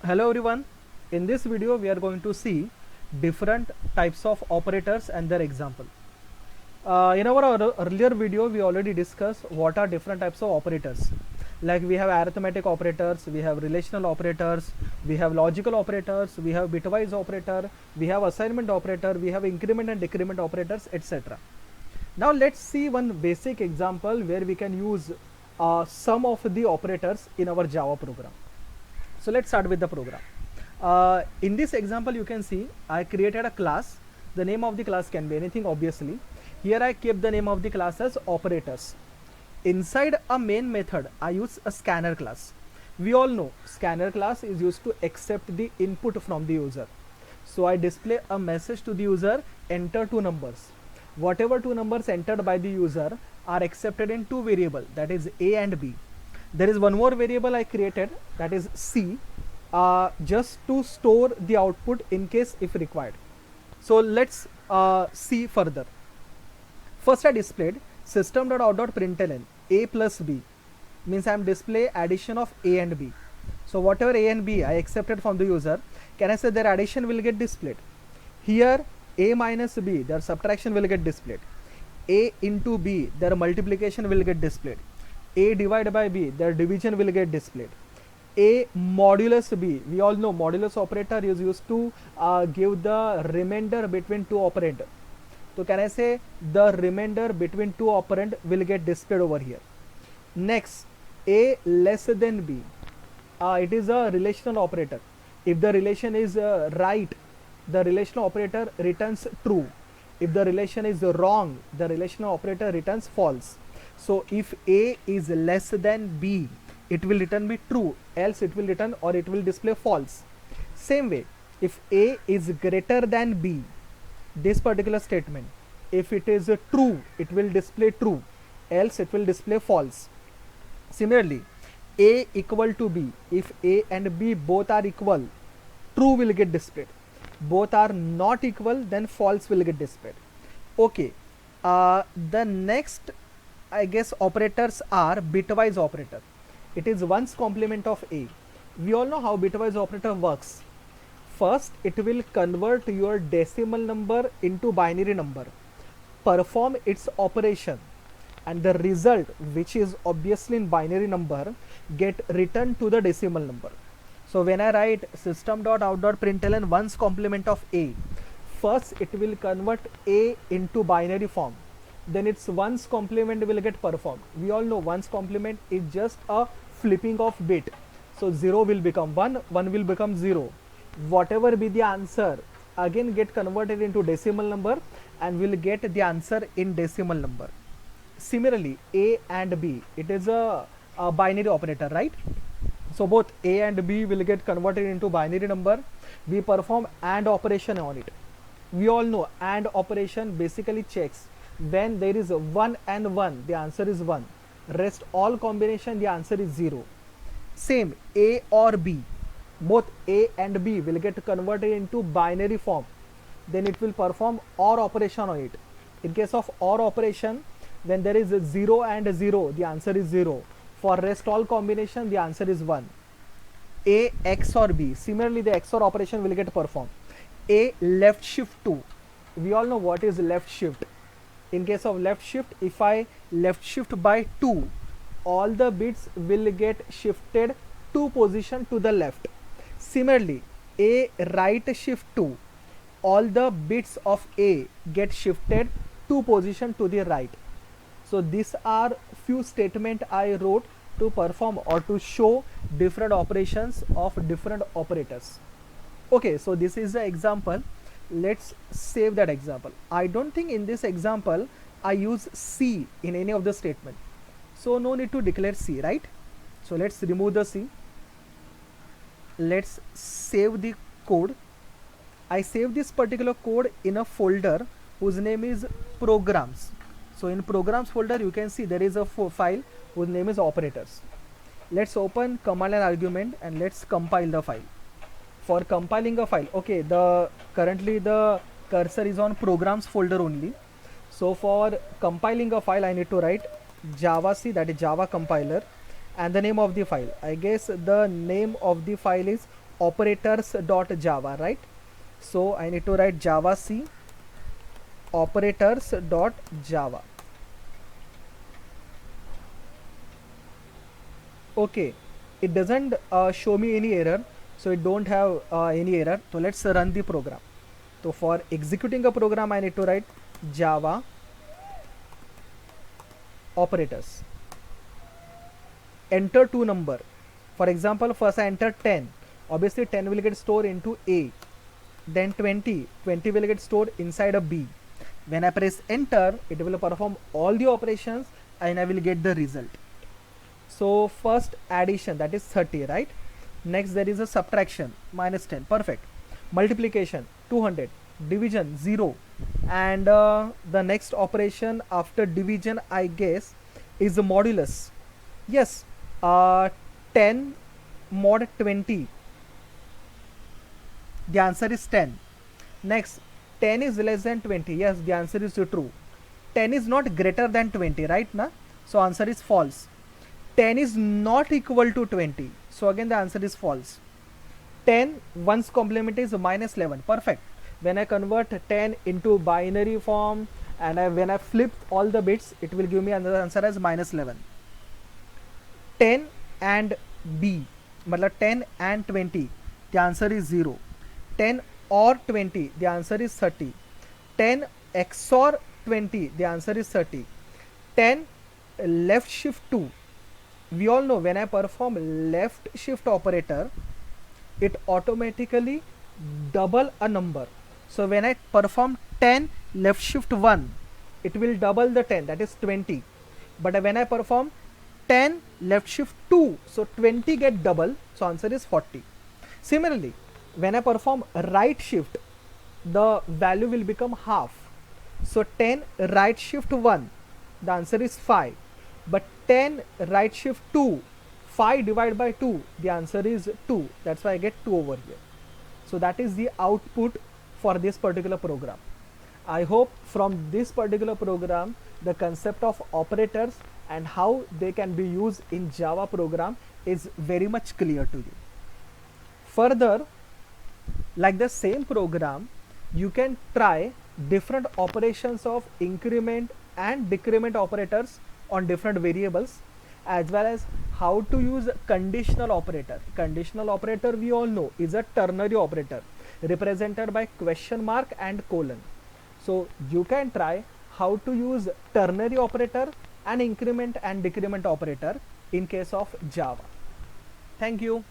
Hello everyone. In this video we are going to see different types of operators and their example. In our earlier video we already discussed what are different types of operators. Like we have arithmetic operators, we have relational operators, we have logical operators, we have bitwise operator, we have assignment operator, we have increment and decrement operators, etc. Now let's see one basic example where we can use some of the operators in our Java program. So let's start with the program. In this example you can see I created a class. The name of the class can be anything, obviously. Here I kept the name of the class as operators. Inside a main method I use a scanner class. We all know scanner class is used to accept the input from the user. So I display a message to the user, enter two numbers. Whatever two numbers entered by the user are accepted in two variables, that is A and B. There is one more variable I created, that is C, just to store the output in case if required. So let's see further. First I displayed system.out.println A plus B, means I am display addition of A and B. So whatever A and B I accepted from the user, can I say their addition will get displayed. Here A minus B, their subtraction will get displayed. A into B, their multiplication will get displayed. A divided by B, their division will get displayed. A modulus B, we all know modulus operator is used to give the remainder between two operand. So can I say the remainder between two operand will get displayed over here. Next, A less than B, it is a relational operator. If the relation is right, the relational operator returns true. If the relation is wrong, the relational operator returns false. So if A is less than B, it will return be true, else it will return or it will display false. Same way, if A is greater than B, this particular statement, if it is true, it will display true, else it will display false. Similarly, A equal to B, if A and B both are equal, true will get displayed. Both are not equal, then false will get displayed. Okay, the next I guess operators are bitwise operator. It is one's complement of A. We all know how bitwise operator works. First, it will convert your decimal number into binary number, perform its operation, and the result, which is obviously in binary number, get returned to the decimal number. So when I write system.out.println one's complement of A, first it will convert A into binary form, then its one's complement will get performed. We all know one's complement is just a flipping of bit. So 0 will become 1, 1 will become 0. Whatever be the answer, again get converted into decimal number and will get the answer in decimal number. Similarly, A and B, it is a binary operator, right? So both A and B will get converted into binary number. We perform AND operation on it. We all know AND operation basically checks when there is 1 and 1, the answer is 1. Rest all combination, the answer is 0. Same, A or B, both A and B will get converted into binary form. Then it will perform OR operation on it. In case of OR operation, when there is a 0 and 0, the answer is 0. For rest all combination, the answer is 1. A XOR B, similarly the XOR operation will get performed. A left shift 2, we all know what is left shift. In case of left shift, if I left shift by 2, all the bits will get shifted 2 position to the left. Similarly, A right shift 2, all the bits of A get shifted 2 position to the right. So these are few statement I wrote to perform or to show different operations of different operators. Okay, so this is the example. Let's save that example. I don't think in this example I use C in any of the statement, so no need to declare C, right? So let's remove the C. Let's save the code. I save this particular code in a folder whose name is programs. So in programs folder you can see there is a file whose name is operators. Let's open command and argument and let's compile the file. For compiling a file, okay, currently the cursor is on programs folder only. So for compiling a file I need to write javac, that is Java compiler, and the name of the file. I guess the name of the file is operators.java, right? So I need to write java c operators.java. Okay, it doesn't show me any error, so it don't have any error. So let's run the program. So for executing a program, I need to write java operators. Enter two number. For example, first I enter 10. Obviously 10 will get stored into A. Then 20 will get stored inside a B. When I press enter, it will perform all the operations and I will get the result. So first addition, that is 30, right? Next there is a subtraction, minus 10, perfect. Multiplication, 200. Division, 0. And the next operation after division, I guess, is the modulus. Yes, 10 mod 20. The answer is 10. Next, 10 is less than 20. Yes, the answer is true. 10 is not greater than 20, right? Na? So answer is false. 10 is not equal to 20. So again the answer is false. 10 one's complement is minus 11. Perfect. When I convert 10 into binary form and when I flip all the bits, it will give me another answer as minus 11. 10 and B, matlab 10 and 20, the answer is 0. 10 or 20, the answer is 30. 10 XOR 20, the answer is 30. 10 left shift 2. We all know when I perform left shift operator, it automatically double a number. So when I perform 10 left shift 1, it will double the 10, that is 20. But when I perform 10 left shift 2, so 20 get double, so answer is 40. Similarly, when I perform right shift, the value will become half. So 10 right shift 1, the answer is 5. But 10 right shift 2, 5 divided by 2, the answer is 2. That's why I get 2 over here. So that is the output for this particular program. I hope from this particular program, the concept of operators and how they can be used in Java program is very much clear to you. Further, like the same program, you can try different operations of increment and decrement operators on different variables, as well as how to use conditional operator. Conditional operator, we all know, is a ternary operator represented by question mark and colon. So you can try how to use ternary operator and increment and decrement operator in case of Java. Thank you.